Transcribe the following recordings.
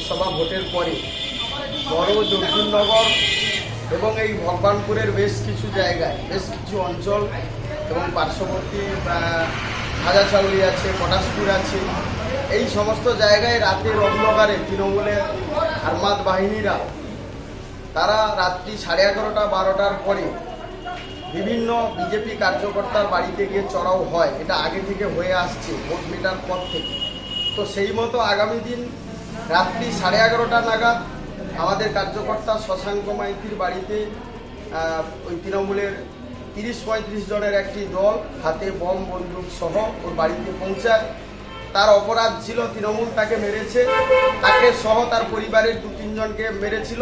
লোকসভা ভোটের পরে বড় জগদীশনগর এবং এই ভগবানপুরের বেশ কিছু জায়গায়, বেশ কিছু অঞ্চল এবং পার্শ্ববর্তী হাজাচাউলি আছে, পটাশপুর আছে, এই সমস্ত জায়গায় রাতের অন্ধকারে তৃণমূলের আর্মাদ বাহিনীরা তারা রাত্রি 11:30-12টার পরে বিভিন্ন বিজেপি কার্যকর্তার বাড়িতে গিয়ে চড়াও হয়। এটা আগে থেকে হয়ে আসছে, ভোট মেটার পর থেকে। তো সেই মতো আগামী দিন রাত্রি 11:30টা নাগাদ আমাদের কার্যকর্তা শশাঙ্ক মাইতির বাড়িতে ওই তৃণমূলের 30-35 জনের একটি দল হাতে বম বন্দুক সহ ওর বাড়িতে পৌঁছায়। তার অপরাধ ছিল তৃণমূল তাকে মেরেছে, তাকে সহ তার পরিবারের 2-3 জনকে মেরেছিল।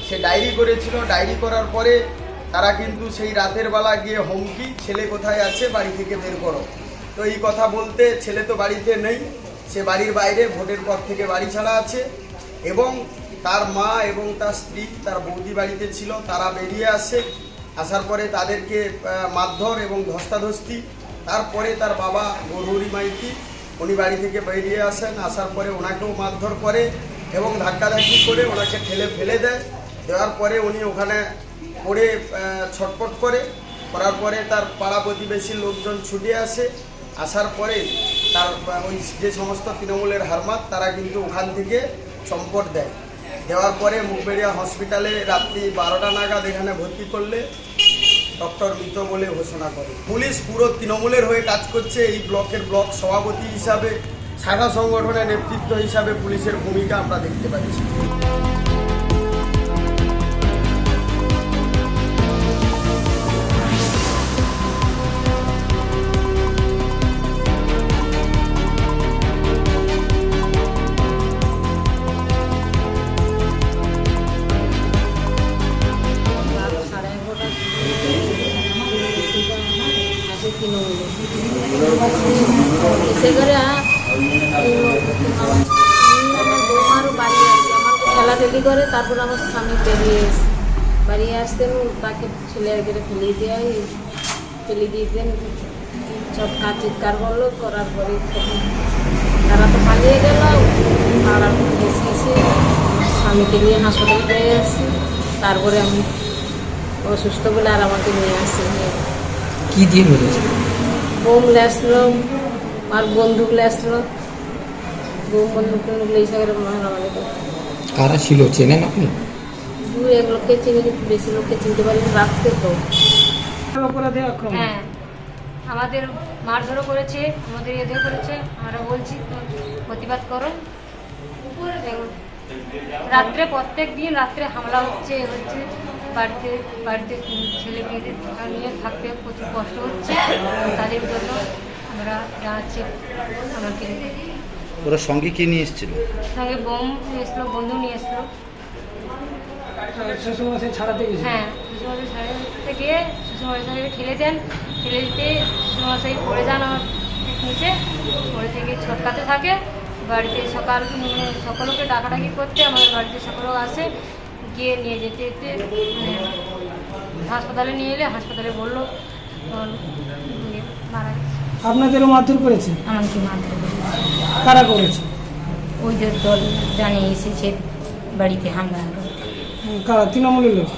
সে ডায়েরি করেছিল, ডায়েরি করার পরে তারা কিন্তু সেই রাতের বেলা গিয়ে হুমকি, ছেলে কোথায় আছে বাড়ি থেকে বের করো। তো এই কথা বলতে ছেলে তো বাড়িতে নেই, সে বাড়ির বাইরে ভোটের পর থেকে বাড়ি ছাড়া আছে এবং তার মা এবং তার স্ত্রী, তার বৌদি বাড়িতে ছিল। তারা বেরিয়ে আসে, আসার পরে তাদেরকে মারধর এবং ধস্তাধস্তি। তারপরে তার বাবা গৌরহরি মাইতি উনি বাড়ি থেকে বেরিয়ে আসেন, আসার পরে ওনাকেও মারধর করে এবং ধাক্কাধাক্কি করে ওনাকে ঠেলে ফেলে দেয়। দেওয়ার পরে উনি ওখানে পড়ে ছটপট করার পরে তার পাড়া প্রতিবেশীর লোকজন ছুটে আসে। আসার পরে তার ওই যে সমস্ত তৃণমূলের হারমাত তারা কিন্তু ওখান থেকে চম্পট দেয়। দেওয়ার পরে মুখবেড়িয়া হসপিটালে রাত্রি 12টা নাগাদ এখানে ভর্তি করলে ডক্টর মৃত বলে ঘোষণা করে। পুলিশ পুরো তৃণমূলের হয়ে কাজ করছে। এই ব্লকের ব্লক সভাপতি হিসাবে, শাখা সংগঠনের নেতৃত্ব হিসাবে পুলিশের ভূমিকা আমরা দেখতে পাচ্ছি। এসে করে আমার বৌমারও বাড়ি আছে, আমার খেলাধুলি করে। তারপর আমার স্বামী বাড়িয়ে আসতেন, তাকে ছেলে করে ফেলে দিতেন। সব কাজ চিৎকার করলো, করার পরে তখন তারা তো পালিয়ে গেল। পাড়ার মধ্যে এসে স্বামীকে নিয়ে হাসপাতালে পেয়ে আসি। তারপরে আমি অসুস্থ বলে আর আমাকে নিয়ে আসি। কি দিয়ে মেরেছে? বোম আসলো আর বন্দুক আসলো, বোম বন্দুক হিসাবে আমাদের। কারা ছিল চেনেন আপনি? 2-1 লোককে চিনি, কিন্তু বেশি লোককে চিনতে পারি রাখতে। তো হ্যাঁ, আমাদের মারধরও করেছে, আমাদের এদের করেছে। আমরা বলছি প্রতিবাদ করো। রাত্রে প্রত্যেক দিন রাত্রে হামলা হচ্ছে বাড়িতে ছেলে মেয়েদের নিয়ে থাকতে প্রচুর কষ্ট হচ্ছে। তাদের জন্য আমরা জানাচ্ছি আমাকে। ওরা সঙ্গে কি নিয়ে এসেছিল? সঙ্গে বোম এসলো, বন্ধু নিয়ে এসলো। শ্বশুরমশাই ছাড়াতে গেছে। হ্যাঁ, শ্বশুরমশাই ছাড়াতে গিয়ে শ্বশুরমশাইকে ঠেলে দিতে শ্বশুরমশাই পড়ে যান আমার নিচে, পড়ে থেকে ছটকাতে থাকে। বাড়িতে সকলকে ডাকাডাকি করতে আমাদের বাড়িতে সকলেও আসে, গিয়ে নিয়ে যেতে হাসপাতালে নিয়ে এলে হাসপাতালে বললো মারা গেছে। আপনাদেরও মারধর করেছে? আমাকে মারধর করেছে। কারা করেছে? ওই যে দল জানিয়ে এসেছে বাড়িতে হামলা। কারা? তৃণমূলের লোক?